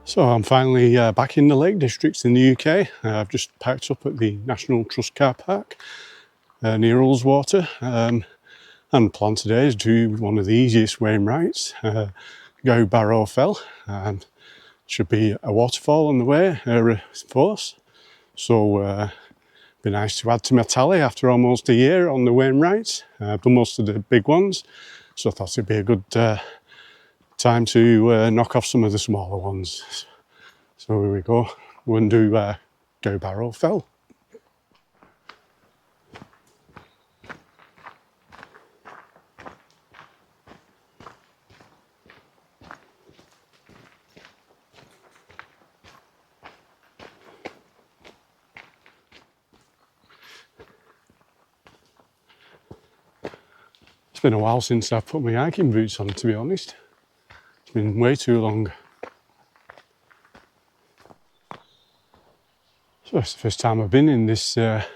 So I'm finally back in the Lake Districts in the UK. I've just packed up at the National Trust car park near Ullswater, and plan today is do one of the easiest Wainwrights, Gowbarrow Fell. Should be a waterfall on the way, Aira Force. So be nice to add to my tally after almost a year on the Wainwrights. I've done most of the big ones, so I thought it'd be a good time to knock off some of the smaller ones. So here we go. We'll do Gowbarrow Fell. It's been a while since I've put my hiking boots on, to be honest. It's been way too long. So it's the first time I've been in this area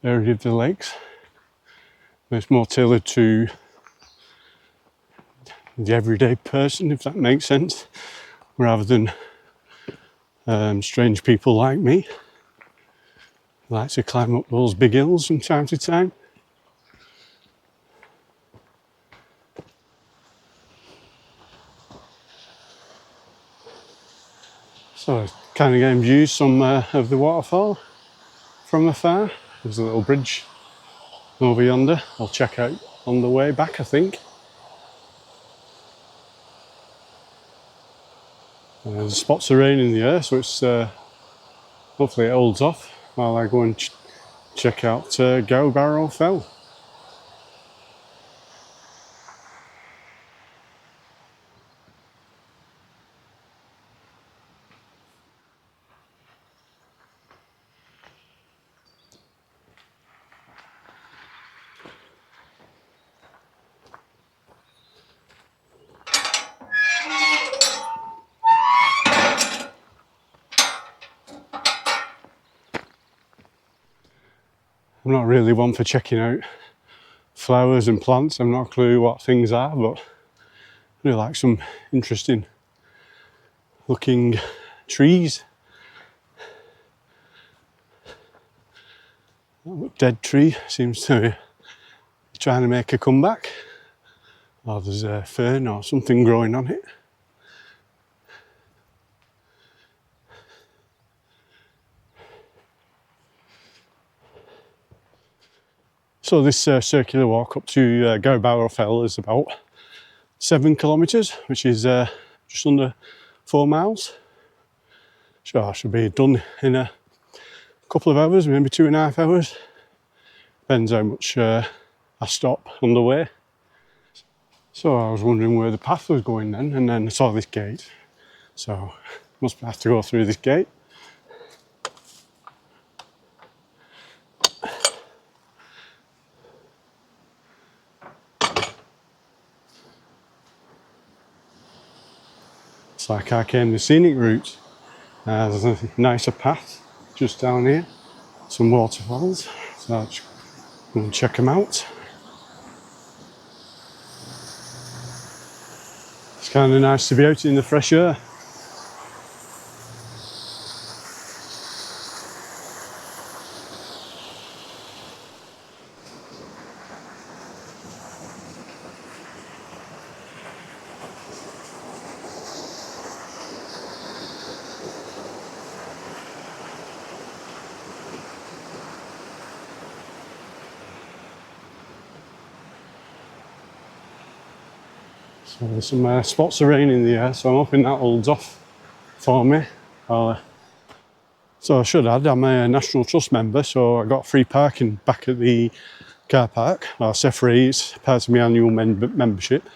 of the lakes. It's more tailored to the everyday person, if that makes sense, rather than strange people like me who like to climb up those big hills from time to time. So kind of getting views of the waterfall from afar. There's a little bridge over yonder. I'll check out on the way back, I think. There's spots of rain in the air, so it's hopefully it holds off while I go and check out Gowbarrow Fell. I'm not really one for checking out flowers and plants. I've not a clue what things are, but I really like some interesting looking trees. That dead tree seems to be trying to make a comeback. Or there's a fern or something growing on it. So this circular walk up to Gowbarrow Fell is about 7 kilometres, which is just under 4 miles. So I should be done in a couple of hours, maybe 2.5 hours. Depends how much I stop on the way. So I was wondering where the path was going then, and then I saw this gate. So must have to go through this gate. It's like I came the scenic route. There's a nicer path just down here, some waterfalls, so I'll just go and check them out. It's kind of nice to be out in the fresh air. So there's some spots of rain in the air, so I'm hoping that holds off for me. So I should add, I'm a National Trust member, so I got free parking back at the car park. Well, I say free, it's part of my annual membership.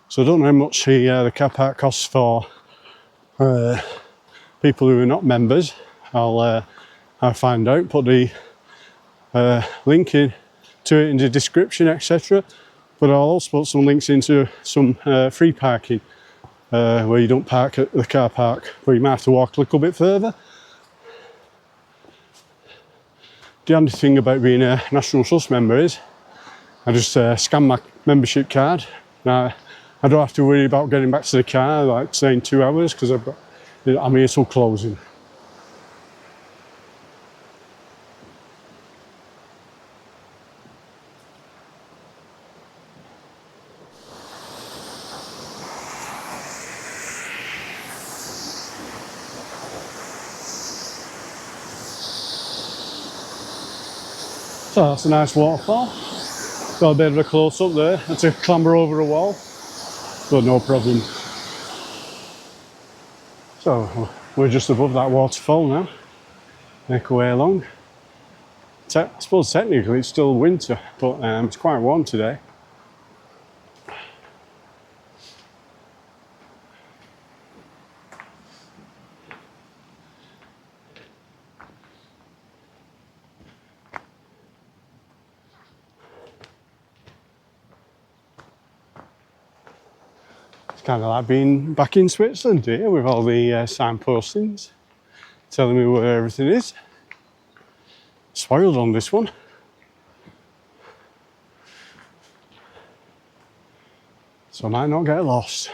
So I don't know how much the car park costs for people who are not members. I'll find out, put the link to it in the description, etc. But I'll also put some links into some free parking where you don't park at the car park, where you might have to walk a little bit further. The handy thing about being a National Trust member is I just scan my membership card. Now, I don't have to worry about getting back to the car, like saying 2 hours, because I'm here till closing. So that's a nice waterfall. Got a bit of a close up there. Had to clamber over a wall, but no problem. So we're just above that waterfall now. Make our way along. I suppose technically it's still winter, but it's quite warm today. It's kind of like being back in Switzerland here with all the signpostings telling me where everything is. Spoiled on this one. So I might not get lost.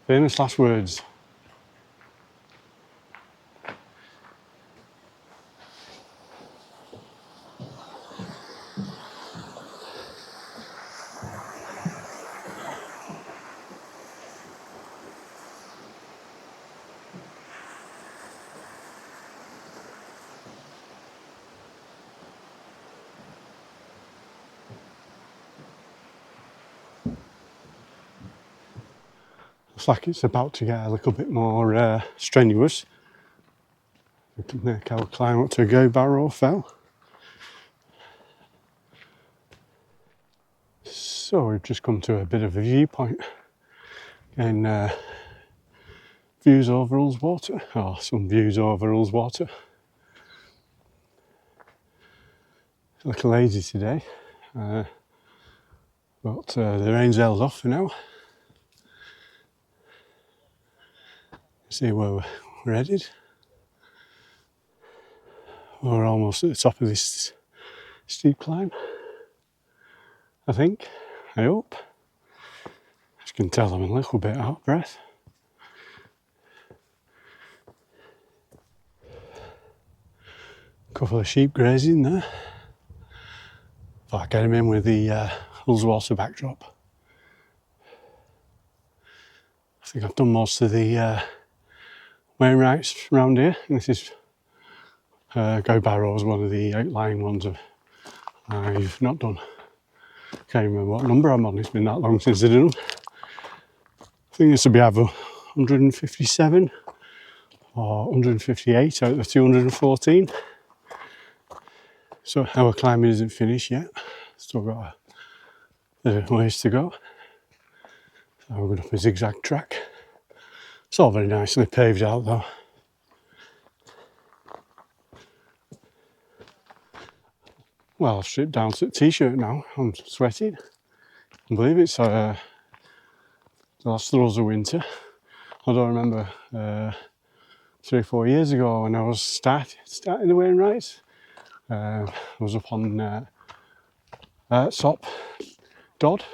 Famous last words. Looks like it's about to get a little bit more strenuous. We can make our climb up to Gowbarrow Fell. So we've just come to a bit of a viewpoint and views over Ullswater, or some views over Ullswater. It's a little lazy today, but the rain's held off for now. See where we're headed. We're almost at the top of this steep climb, I think, I hope. As you can tell, I'm a little bit out of breath. A couple of sheep grazing there. Thought I'd get them in with the Ullswater backdrop. I think I've done most of the Wainwrights around here. This is Gowbarrow is one of the outlying ones I've not done. Can't remember what number I'm on, it's been that long since I did them. I think this will be either 157 or 158 out of 214. So our climbing isn't finished yet, still got a ways to go. So we're going up a zigzag track. It's all very nicely paved out though. Well, I've stripped down to the t-shirt now, I'm sweating. I believe it's the last throes of winter. I don't remember 3 or 4 years ago when I was starting the Wainwrights. I was up on Sop Dodd,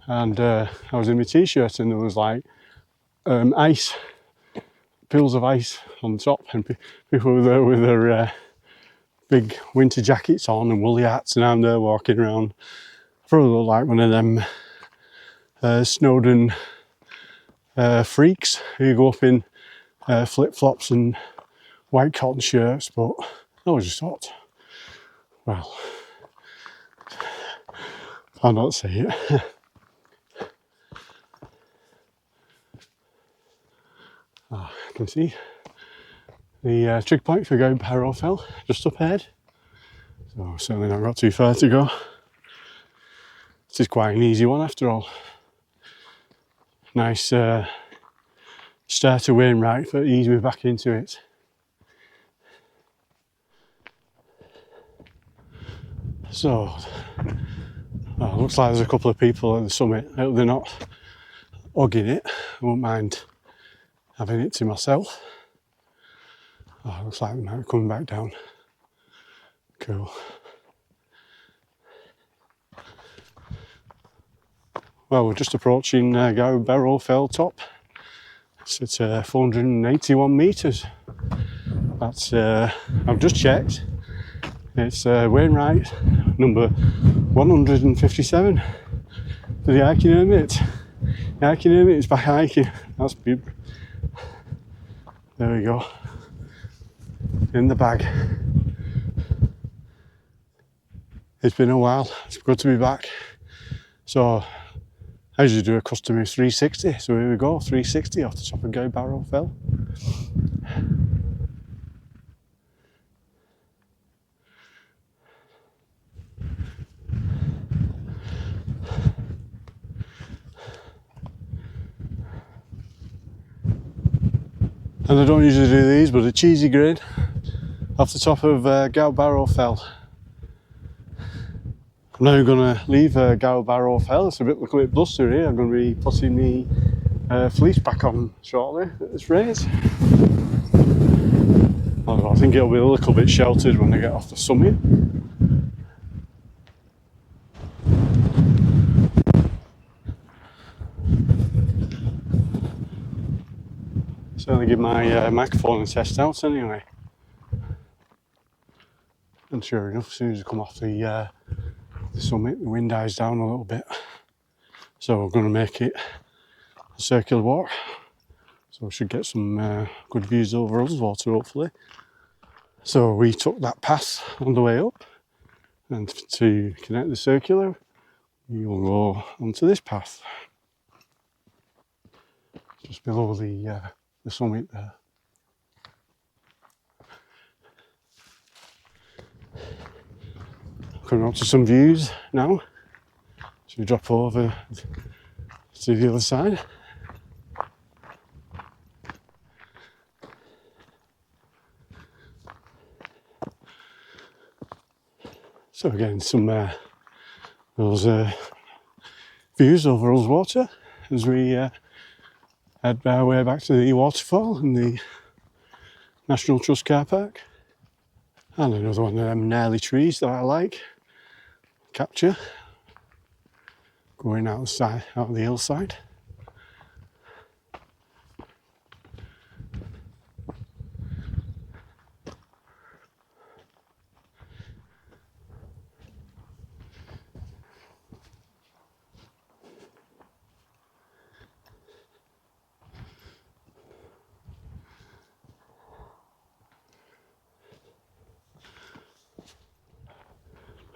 and I was in my t-shirt and there was like ice, pools of ice on top, and people were there with their big winter jackets on and woolly hats, and I'm there walking around. Probably look like one of them Snowden freaks who go up in flip-flops and white cotton shirts, but I was just thought, well, I'll not say it. I can see the trig point for Gowbarrow Fell just up ahead, so certainly not got too far to go. This is quite an easy one after all. Nice starter Wainwright for ease me back into it. So, looks like there's a couple of people at the summit. I hope they're not hugging it. I won't mind having it to myself. Looks like they might be coming back down. Cool. Well, we're just approaching Gowbarrow Fell top. It's at 481 metres. That's, I've just checked, it's Wainwright number 157 for the hiking hermit. The hiking hermit is back hiking. That's beautiful. There we go. In the bag. It's been a while. It's good to be back. So I usually do a customary 360. So here we go, 360 off the top of Gowbarrow Fell. And I don't usually do these, but a cheesy grade off the top of Gowbarrow Fell. I'm now going to leave Gowbarrow Fell. It's a bit blustery here. I'm going to be putting the fleece back on shortly at this rate. I think it'll be a little bit sheltered when I get off the summit. Certainly give my microphone a test out anyway. And sure enough, as soon as I come off the summit, the wind dies down a little bit. So we're going to make it a circular walk. So we should get some good views over Ullswater, hopefully. So we took that path on the way up, and to connect the circular, we will go onto this path. Just below the summit there. Coming up to some views now. So we drop over to the other side. So again, some those views over Ullswater as we head our way back to the waterfall and the National Trust car park. And another one of them gnarly trees that I like. Capture. Going out the side, out the hillside.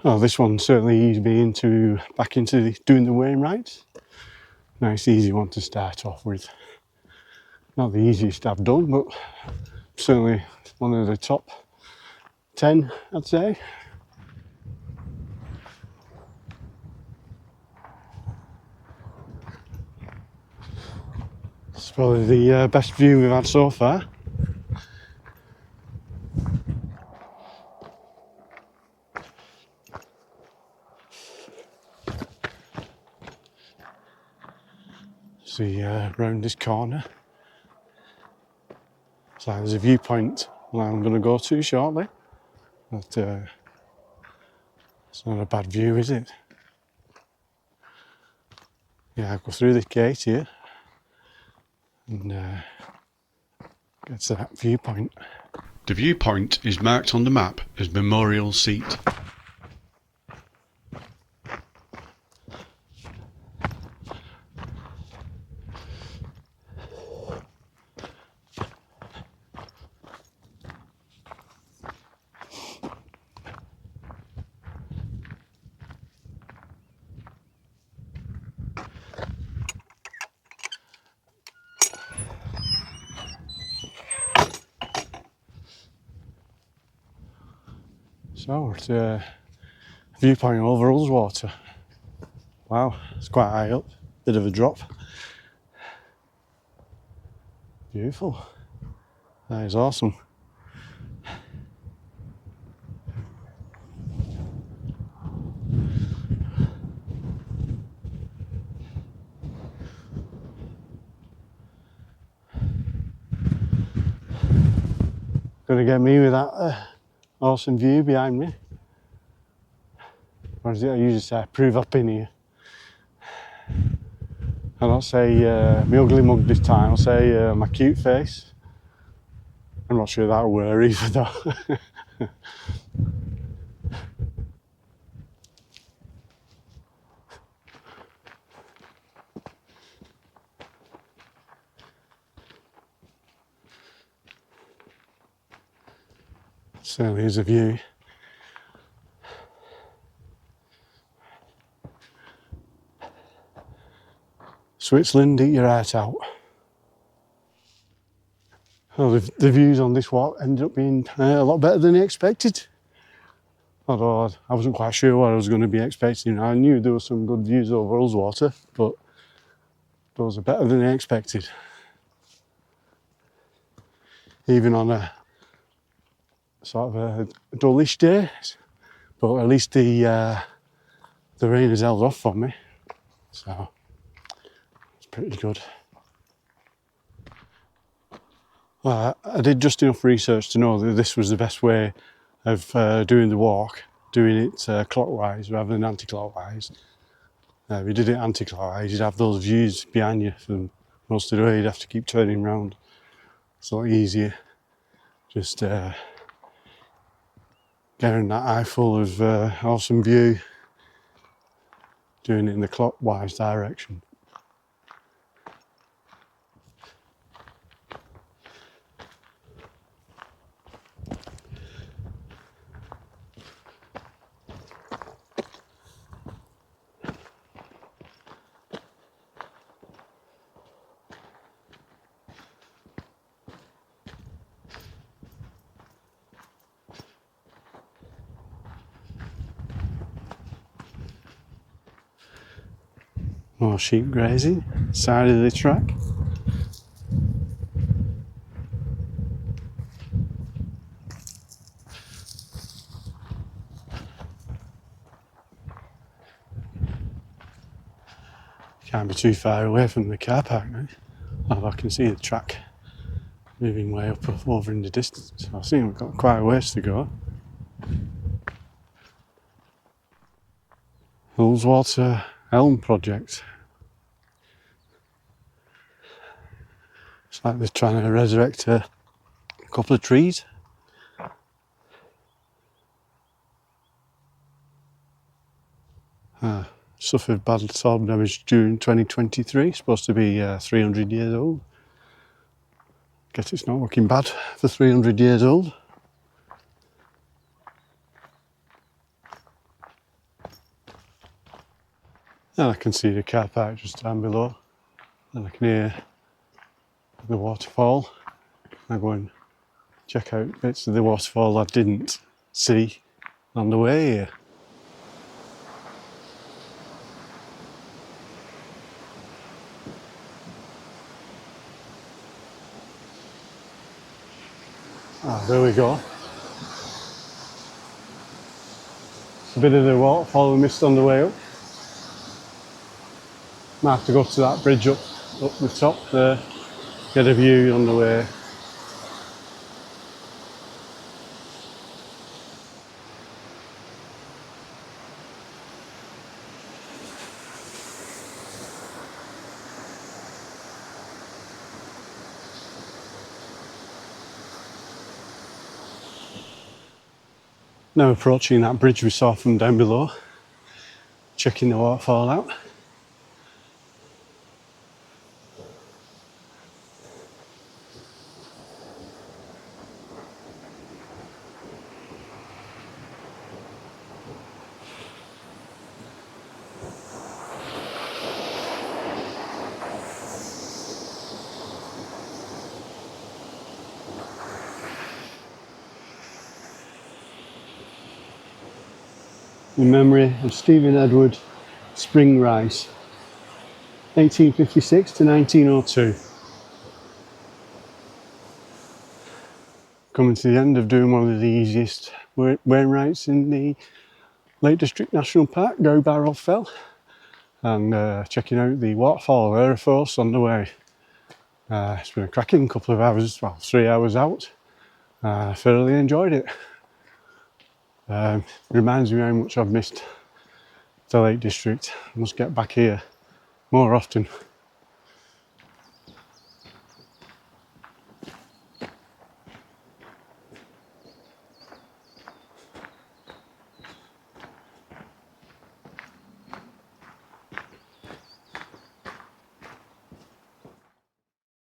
Oh, this one certainly eased me back into doing the Wainwright. Nice easy one to start off with. Not the easiest I've done, but certainly one of the top 10, I'd say. It's probably the best view we've had so far. See round this corner. So there's a viewpoint that I'm going to go to shortly. But it's not a bad view, is it? Yeah, I'll go through this gate here and get to that viewpoint. The viewpoint is marked on the map as Memorial Seat. So it's a viewpoint over Ullswater. Wow, it's quite high up, bit of a drop. Beautiful. That is awesome. Gonna get me with that awesome view behind me. Or is it I usually say, prove up in here. I don't say my ugly mug this time, I'll say my cute face. I'm not sure that'll work either though. So here's a view. Switzerland, eat your heart out. Well, the views on this walk ended up being a lot better than I expected. Although I wasn't quite sure what I was going to be expecting. I knew there were some good views over Ullswater, but those are better than I expected. Even on a sort of a dullish day, but at least the rain has held off for me, so it's pretty good. Well, I did just enough research to know that this was the best way of doing the walk, doing it clockwise rather than anti-clockwise. If you did it anti-clockwise, you'd have those views behind you for most of the way. You'd have to keep turning around. It's a lot easier. Just getting that eye full of awesome view, doing it in the clockwise direction. More sheep grazing, side of the track. Can't be too far away from the car park now. Oh, I can see the track moving way up over in the distance. I see we've got quite a ways to go. Ullswater Elm project. It's like they're trying to resurrect a couple of trees. Suffered bad storm damage during 2023. Supposed to be 300 years old. Guess it's not looking bad for 300 years old. And I can see the car park just down below, and I can hear the waterfall. I go and check out bits of the waterfall I didn't see on the way here. Ah, there we go. A bit of the waterfall we missed on the way up. Might have to go to that bridge up the top there, get a view on the way. Now approaching that bridge we saw from down below, checking the waterfall out. In memory of Stephen Edward Spring Rice, 1856 to 1902. Coming to the end of doing one of the easiest Wainwrights in the Lake District National Park, Gowbarrow Fell, and checking out the waterfall of Aira Force on the way. It's been a cracking couple of hours, well, 3 hours out. I thoroughly enjoyed it. Reminds me how much I've missed the Lake District. I must get back here more often.